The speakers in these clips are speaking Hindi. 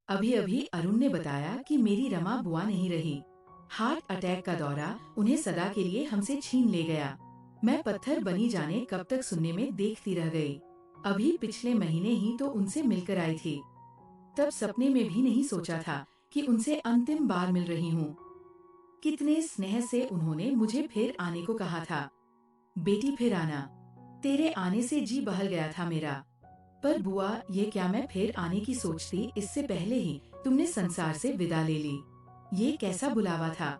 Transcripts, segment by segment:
अभी अभी अरुण ने बताया कि मेरी रमा बुआ नहीं रही। हार्ट अटैक का दौरा उन्हें सदा के लिए हमसे छीन ले गया। मैं पत्थर बनी जाने कब तक सुनने में देखती रह गई। अभी पिछले महीने ही तो उनसे मिलकर आई थी। तब सपने में भी नहीं सोचा था कि उनसे अंतिम बार मिल रही हूँ। कितने स्नेह से उन्होंने मुझे फिर आने को कहा था। बेटी फिर आना। तेरे आने से जी बहल गया था मेरा। पर बुआ, ये क्या मैं फिर आने की सोचती इससे पहले ही तुमने संसार से विदा ले ली। ये कैसा बुलावा था।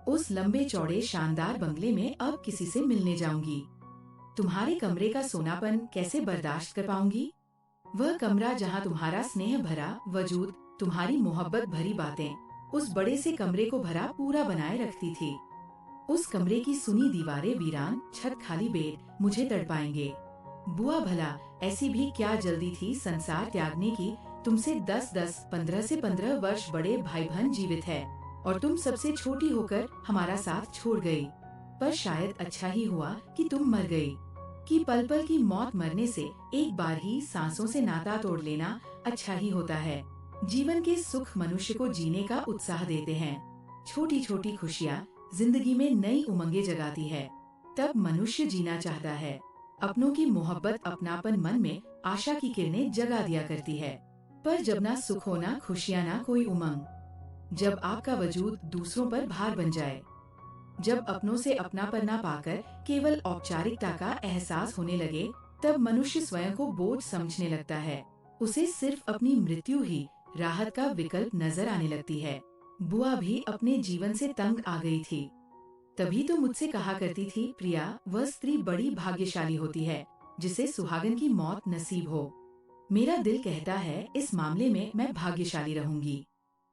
उस लंबे चौड़े शानदार बंगले में अब किसी से मिलने जाऊंगी। तुम्हारे कमरे का सोनापन कैसे बर्दाश्त कर पाऊंगी। वह कमरा जहाँ तुम्हारा स्नेह भरा वजूद, तुम्हारी मोहब्बत भरी बातें उस बड़े से कमरे को भरा पूरा बनाए रखती थी। उस कमरे की सुनी दीवारें वीरान, छत खाली बेड मुझे तड़पाएंगे। बुआ, भला ऐसी भी क्या जल्दी थी संसार त्यागने की। तुमसे 10-10, 15 से 15 वर्ष बड़े भाई बहन जीवित है और तुम सबसे छोटी होकर हमारा साथ छोड़ गई। पर शायद अच्छा ही हुआ कि तुम मर गई। कि पल पल की मौत मरने से एक बार ही सांसों से नाता तोड़ लेना अच्छा ही होता है। जीवन के सुख मनुष्य को जीने का उत्साह देते हैं। छोटी छोटी खुशियाँ जिंदगी में नई उमंगे जगाती है। तब मनुष्य जीना चाहता है। अपनों की मोहब्बत, अपनापन मन में आशा की किरणें जगा दिया करती है। पर जब ना सुख हो, ना खुशियाँ, ना कोई उमंग, जब आपका वजूद दूसरों पर भार बन जाए, जब अपनों से अपनापन ना पाकर केवल औपचारिकता का एहसास होने लगे, तब मनुष्य स्वयं को बोझ समझने लगता है। उसे सिर्फ अपनी मृत्यु ही राहत का विकल्प नजर आने लगती है। बुआ भी अपने जीवन से तंग आ गई थी। तभी तो मुझसे कहा करती थी, प्रिया, वह स्त्री बड़ी भाग्यशाली होती है जिसे सुहागन की मौत नसीब हो। मेरा दिल कहता है इस मामले में मैं भाग्यशाली रहूंगी।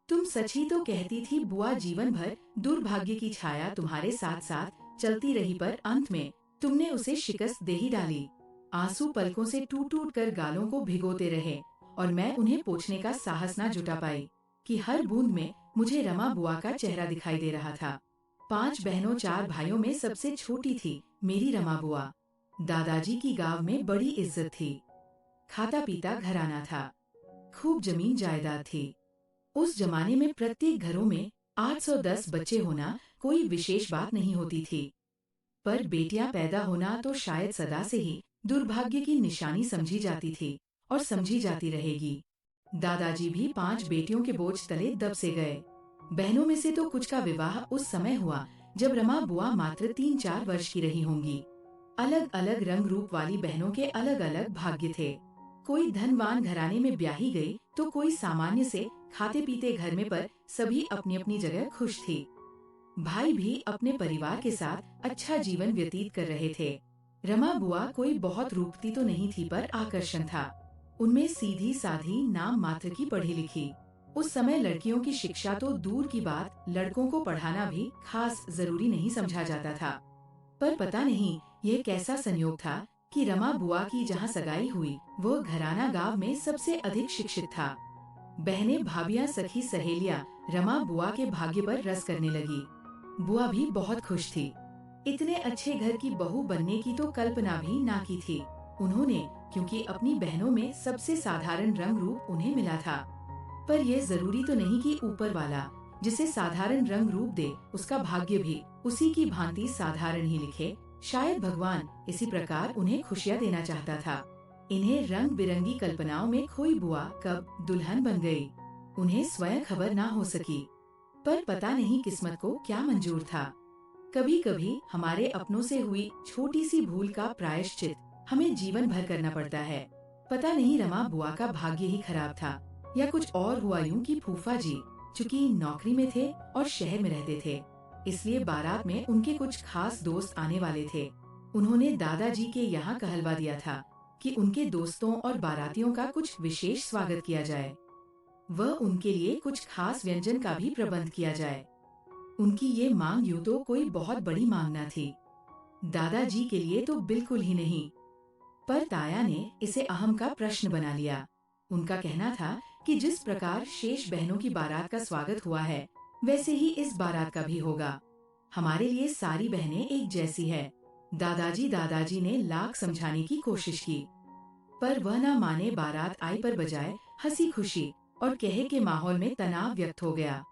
तुम सच ही तो कहती थी बुआ, जीवन भर दुर्भाग्य की छाया तुम्हारे साथ साथ चलती रही, पर अंत में तुमने उसे शिकस्त दे ही डाली। आंसू पलकों से टूट टूट कर गालों को भिगोते रहे और मैं उन्हें पोंछने का साहस न जुटा पाई कि हर बूंद में मुझे रमा बुआ का चेहरा दिखाई दे रहा था। 5 बहनों 4 भाइयों में सबसे छोटी थी मेरी रमा बुआ। दादाजी की गांव में बड़ी इज्जत थी। खाता पीता घराना था। खूब जमीन जायदाद थी। उस जमाने में प्रत्येक घरों में 810 बच्चे होना कोई विशेष बात नहीं होती थी। पर बेटियां पैदा होना तो शायद सदा से ही दुर्भाग्य की निशानी समझी जाती थी और समझी जाती रहेगी। दादाजी भी 5 बेटियों के बोझ तले दब से गए। बहनों में से तो कुछ का विवाह उस समय हुआ जब रमा बुआ मात्र 3-4 वर्ष की रही होंगी। अलग अलग रंग रूप वाली बहनों के अलग अलग भाग्य थे। कोई धनवान घराने में ब्याही गई तो कोई सामान्य से खाते पीते घर में, पर सभी अपनी अपनी जगह खुश थी। भाई भी अपने परिवार के साथ अच्छा जीवन व्यतीत कर रहे थे। रमा बुआ कोई बहुत रूपती तो नहीं थी, पर आकर्षण था उनमें। सीधी साधी, नाम मात्र की पढ़ी लिखी। उस समय लड़कियों की शिक्षा तो दूर की बात, लड़कों को पढ़ाना भी खास जरूरी नहीं समझा जाता था। पर पता नहीं यह कैसा संयोग था कि रमा बुआ की जहाँ सगाई हुई वो घराना गांव में सबसे अधिक शिक्षित था। बहनें, भाभियां, सखी सहेलियां रमा बुआ के भाग्य पर रस करने लगी। बुआ भी बहुत खुश थी। इतने अच्छे घर की बहू बनने की तो कल्पना भी ना की थी उन्होंने, क्योंकि अपनी बहनों में सबसे साधारण रंग रूप उन्हें मिला था। पर यह जरूरी तो नहीं कि ऊपर वाला जिसे साधारण रंग रूप दे उसका भाग्य भी उसी की भांति साधारण ही लिखे। शायद भगवान इसी प्रकार उन्हें खुशियाँ देना चाहता था। इन्हें रंग बिरंगी कल्पनाओं में खोई बुआ कब दुल्हन बन गई, उन्हें स्वयं खबर ना हो सकी। पर पता नहीं किस्मत को क्या मंजूर था। कभी कभी हमारे अपनों से हुई छोटी सी भूल का प्रायश्चित हमें जीवन भर करना पड़ता है। पता नहीं रमा बुआ का भाग्य ही खराब था या कुछ और हुआ यूं कि फूफा जी चूंकि नौकरी में थे और शहर में रहते थे, इसलिए बारात में उनके कुछ खास दोस्त आने वाले थे। उन्होंने दादाजी के यहाँ कहलवा दिया था कि उनके दोस्तों और बारातियों का कुछ विशेष स्वागत किया जाए। वह उनके लिए कुछ खास व्यंजन का भी प्रबंध किया जाए। उनकी ये मांग यूं तो कोई बहुत बड़ी मांग न थी, दादाजी के लिए तो बिल्कुल ही नहीं। पर ताया ने इसे अहम का प्रश्न बना लिया। उनका कहना था कि जिस प्रकार शेष बहनों की बारात का स्वागत हुआ है वैसे ही इस बारात का भी होगा। हमारे लिए सारी बहनें एक जैसी है। दादाजी ने लाख समझाने की कोशिश की, पर वह न माने। बारात आई पर बजाय हंसी खुशी और कहे के माहौल में तनाव व्यक्त हो गया।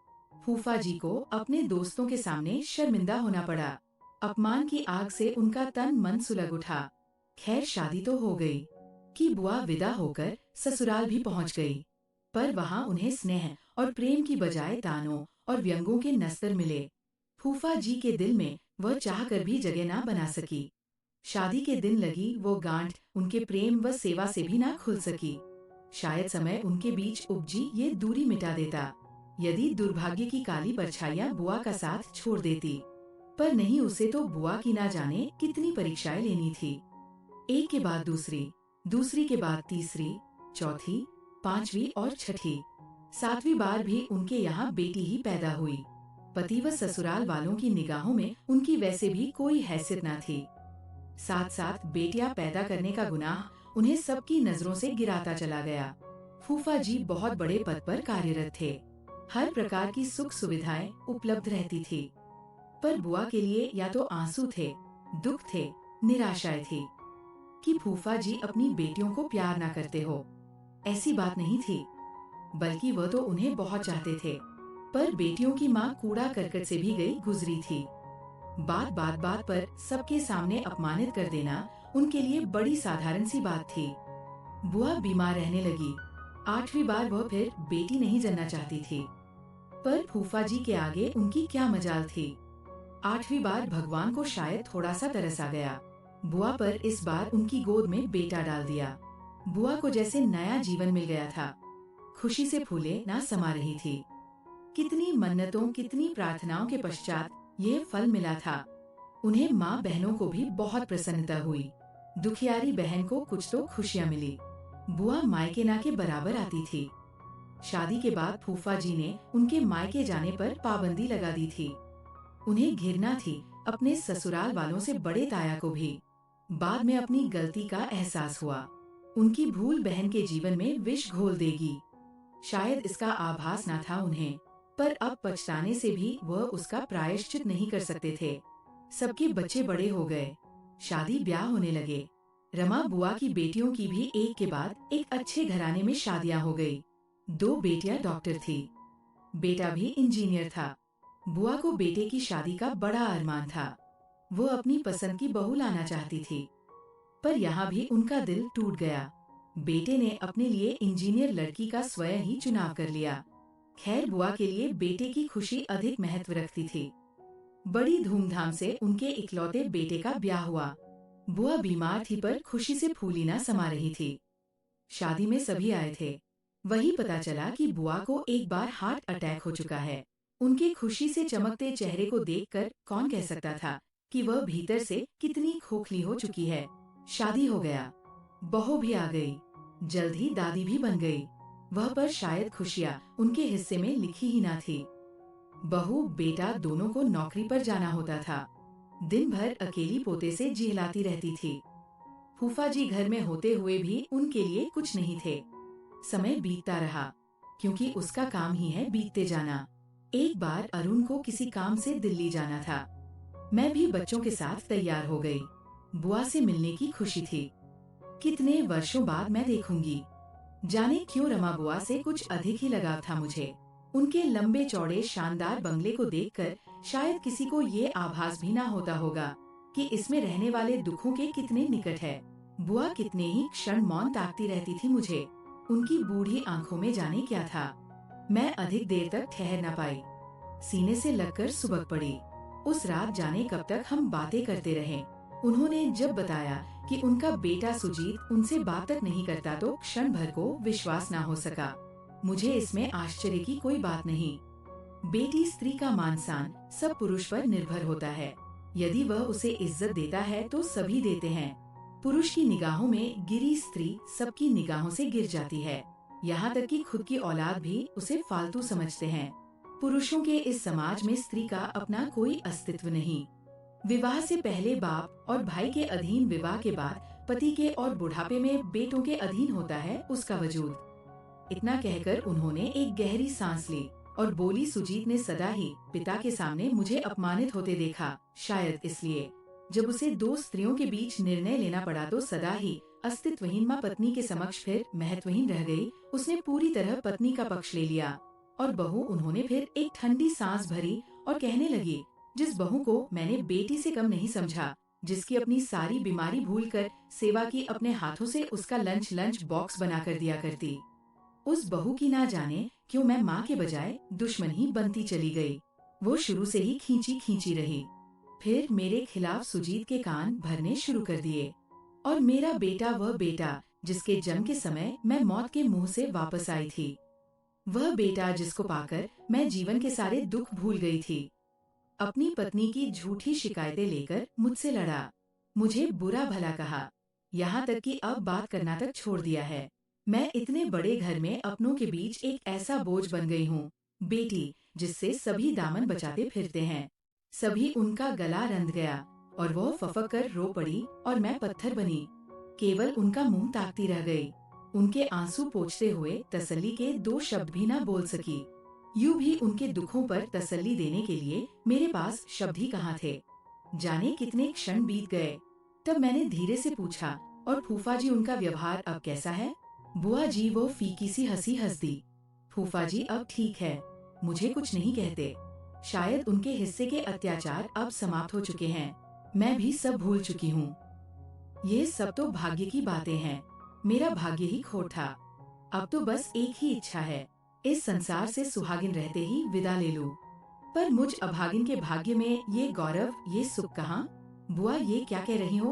फूफा जी को अपने दोस्तों के सामने शर्मिंदा होना पड़ा। अपमान की आग से उनका तन मन सुलग उठा। खैर शादी तो हो गई कि बुआ विदा होकर ससुराल भी पहुंच गई, पर वहां उन्हें स्नेह और प्रेम की बजाय तानों और व्यंगों के नस्तर मिले। फूफा जी के दिल में वह चाह कर भी जगह ना बना सकी। शादी के दिन लगी वो गांठ उनके प्रेम व सेवा से भी ना खुल सकी। शायद समय उनके बीच उपजी ये दूरी मिटा देता, यदि दुर्भाग्य की काली परछाइयां बुआ का साथ छोड़ देती। पर नहीं, उसे तो बुआ की ना जाने कितनी परीक्षाएं लेनी थी। एक के बाद दूसरी, दूसरी के बाद तीसरी, चौथी, पांचवी और छठी, सातवीं बार भी उनके यहाँ बेटी ही पैदा हुई। पति व ससुराल वालों की निगाहों में उनकी वैसे भी कोई हैसियत न थी। साथ साथ बेटियां पैदा करने का गुनाह उन्हें सबकी नजरों से गिराता चला गया। फूफा जी बहुत बड़े पद पर कार्यरत थे, हर प्रकार की सुख सुविधाएं उपलब्ध रहती थी, पर बुआ के लिए या तो आंसू थे, दुख थे, निराशाएं थी। कि फूफा जी अपनी बेटियों को प्यार ना करते हो, ऐसी बात नहीं थी, बल्कि वह तो उन्हें बहुत चाहते थे। पर बेटियों की माँ कूड़ा करकट से भी गई गुजरी थी। बात पर सबके सामने अपमानित कर देना उनके लिए बड़ी साधारण सी बात थी। बुआ बीमार रहने लगी। 8वीं बार वह फिर बेटी नहीं जन्ना चाहती थी, पर फूफा जी के आगे उनकी क्या मजाल थी। 8वीं बार भगवान को शायद थोड़ा सा तरस आ गया। बुआ पर इस बार उनकी गोद में बेटा डाल दिया। बुआ को जैसे नया जीवन मिल गया था। खुशी से फूले ना समा रही थी। कितनी मन्नतों, कितनी प्रार्थनाओं के पश्चात ये फल मिला था। उन्हें माँ बहनों को भी बहुत प्रसन्नता हुई। दुखियारी बहन को कुछ तो खुशियाँ मिली। बुआ मायके ना के बराबर आती थी। शादी के बाद फूफा जी ने उनके मायके जाने पर पाबंदी लगा दी थी। उन्हें घिरना थी अपने ससुराल वालों से बड़े ताया को भी। बाद में अपनी गलती का एहसास हुआ। उनकी भूल बहन के जीवन में विष घोल देगी। शायद इसका आभास न था उन्हें, पर अब पछताने से भी वह उसका प्रायश्चित नहीं कर सकते थे। सबके बच्चे बड़े हो गए, शादी ब्याह होने लगे। रमा बुआ की बेटियों की भी एक के बाद एक अच्छे घराने में शादियां हो गई। 2 बेटियां डॉक्टर थी, बेटा भी इंजीनियर था। बुआ को बेटे की शादी का बड़ा अरमान था। वो अपनी पसंद की बहू लाना चाहती थी, पर यहाँ भी उनका दिल टूट गया। बेटे ने अपने लिए इंजीनियर लड़की का स्वयं ही चुनाव कर लिया। खैर बुआ के लिए बेटे की खुशी अधिक महत्व रखती थी। बड़ी धूमधाम से उनके इकलौते बेटे का ब्याह हुआ। बुआ बीमार थी, पर खुशी से फूली ना समा रही थी। शादी में सभी आए थे। वही पता चला कि बुआ को एक बार हार्ट अटैक हो चुका है। उनके खुशी से चमकते चेहरे को देखकर कौन कह सकता था कि वह भीतर से कितनी खोखली हो चुकी है। शादी हो गया, बहू भी आ गई, जल्द ही दादी भी बन गई। वह पर शायद खुशियाँ उनके हिस्से में लिखी ही ना थी। बहू बेटा दोनों को नौकरी पर जाना होता था। दिन भर अकेली पोते से जिहलाती रहती थी। फूफा जी घर में होते हुए भी उनके लिए कुछ नहीं थे। समय बीतता रहा, क्योंकि उसका काम ही है बीतते जाना। एक बार अरुण को किसी काम से दिल्ली जाना था। मैं भी बच्चों के साथ तैयार हो गई। बुआ से मिलने की खुशी थी। कितने वर्षों बाद मैं देखूंगी। जाने क्यों रमा बुआ से कुछ अधिक ही लगाव था मुझे। उनके लंबे चौड़े शानदार बंगले को देखकर शायद किसी को ये आभास भी ना होता होगा कि इसमें रहने वाले दुखों के कितने निकट है। बुआ कितने ही क्षण मौन ताकती रहती थी मुझे। उनकी बूढ़ी आंखों में जाने क्या था। मैं अधिक देर तक ठहर न पाई। सीने से लगकर सुबक पड़ी। उस रात जाने कब तक हम बातें करते रहे। उन्होंने जब बताया कि उनका बेटा सुजीत उनसे बात तक नहीं करता, तो क्षण भर को विश्वास ना हो सका। मुझे इसमें आश्चर्य की कोई बात नहीं। बेटी स्त्री का मान सम्मान सब पुरुष पर निर्भर होता है। यदि वह उसे इज्जत देता है तो सभी देते हैं। पुरुष की निगाहों में गिरी स्त्री सबकी निगाहों से गिर जाती है। यहाँ तक कि खुद की औलाद भी उसे फालतू समझते हैं। पुरुषों के इस समाज में स्त्री का अपना कोई अस्तित्व नहीं। विवाह से पहले बाप और भाई के अधीन, विवाह के बाद पति के और बुढ़ापे में बेटों के अधीन होता है उसका वजूद। इतना कहकर उन्होंने एक गहरी सांस ली और बोली, सुजीत ने सदा ही पिता के सामने मुझे अपमानित होते देखा, शायद इसलिए जब उसे दो स्त्रियों के बीच निर्णय लेना पड़ा तो सदा ही अस्तित्वहीन माँ पत्नी के समक्ष फिर महत्वहीन रह गई। उसने पूरी तरह पत्नी का पक्ष ले लिया और बहू उन्होंने फिर एक ठंडी सांस भरी और कहने लगी, जिस बहू को मैंने बेटी से कम नहीं समझा, जिसकी अपनी सारी बीमारी भूलकर सेवा की अपने हाथों से उसका लंच बॉक्स बना कर दिया करती, उस बहू की ना जाने क्यों मैं माँ के बजाय दुश्मन ही बनती चली गई। वो शुरू से ही खींची खींची रही। फिर मेरे खिलाफ सुजीत के कान भरने शुरू कर दिए और मेरा बेटा, वह बेटा जिसके जन्म के समय मैं मौत के मुंह से वापस आई थी, वह बेटा जिसको पाकर मैं जीवन के सारे दुख भूल गई थी, अपनी पत्नी की झूठी शिकायतें लेकर मुझसे लड़ा, मुझे बुरा भला कहा, यहाँ तक कि अब बात करना तक छोड़ दिया है। मैं इतने बड़े घर में अपनों के बीच एक ऐसा बोझ बन गई हूँ, बेटी जिससे सभी दामन बचाते फिरते हैं, सभी उनका गला रंध गया और वो फफक कर रो पड़ी और मैं पत्थर बनी, केवल उनका मुंह ताकती रह गई। उनके आंसू पोंछते हुए तसल्ली के दो शब्द भी ना बोल सकी। यूं भी उनके दुखों पर तसल्ली देने के लिए मेरे पास शब्द ही कहाँ थे। जाने कितने क्षण बीत गए। तब मैंने धीरे से पूछा, और फूफा जी, उनका व्यवहार अब कैसा है? बुआ जी वो फीकी सी हंसी हंस दी। फूफा जी अब ठीक है, मुझे कुछ नहीं कहते। शायद उनके हिस्से के अत्याचार अब समाप्त हो चुके हैं, मैं भी सब भूल चुकी हूँ। ये सब तो भाग्य की बातें हैं, मेरा भाग्य ही खोट था। अब तो बस एक ही इच्छा है, इस संसार से सुहागिन रहते ही विदा ले लूं। पर मुझ अभागिन के भाग्य में ये गौरव, ये सुख कहाँ? बुआ ये क्या कह रही हो?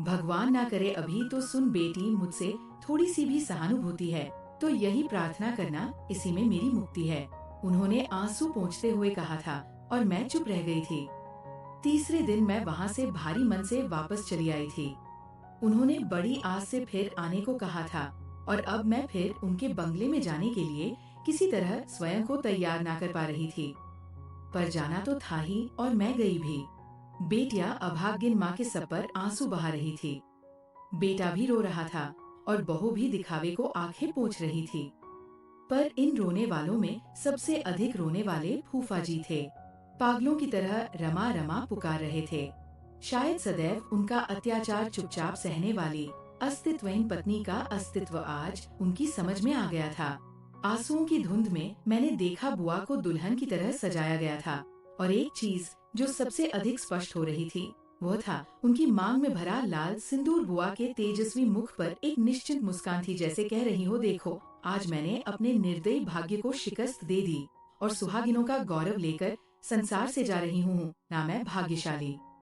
भगवान ना करे अभी तो सुन बेटी, मुझसे थोड़ी सी भी सहानुभूति है तो यही प्रार्थना करना, इसी में मेरी मुक्ति है। उन्होंने आंसू पोंछते हुए कहा था और मैं चुप रह गई थी। तीसरे दिन मैं वहाँ से भारी मन से वापस चली आई थी। उन्होंने बड़ी आस से फिर आने को कहा था और अब मैं फिर उनके बंगले में जाने के लिए किसी तरह स्वयं को तैयार ना कर पा रही थी। पर जाना तो था ही और मैं गई भी। बेटिया अभागिन माँ के सर पर आंसू बहा रही थी, बेटा भी रो रहा था और बहू भी दिखावे को आंखें पोंछ रही थी। पर इन रोने वालों में सबसे अधिक रोने वाले फूफा जी थे। पागलों की तरह रमा रमा पुकार रहे थे। शायद सदैव उनका अत्याचार चुपचाप सहने वाली अस्तित्वहीन पत्नी का अस्तित्व आज उनकी समझ में आ गया था। आंसुओं की धुंध में मैंने देखा बुआ को दुल्हन की तरह सजाया गया था और एक चीज जो सबसे अधिक स्पष्ट हो रही थी वो था उनकी मांग में भरा लाल सिंदूर। बुआ के तेजस्वी मुख पर एक निश्चिंत मुस्कान थी, जैसे कह रही हो, देखो आज मैंने अपने निर्दयी भाग्य को शिकस्त दे दी और सुहागिनों का गौरव लेकर संसार से जा रही हूँ। ना मैं भाग्यशाली।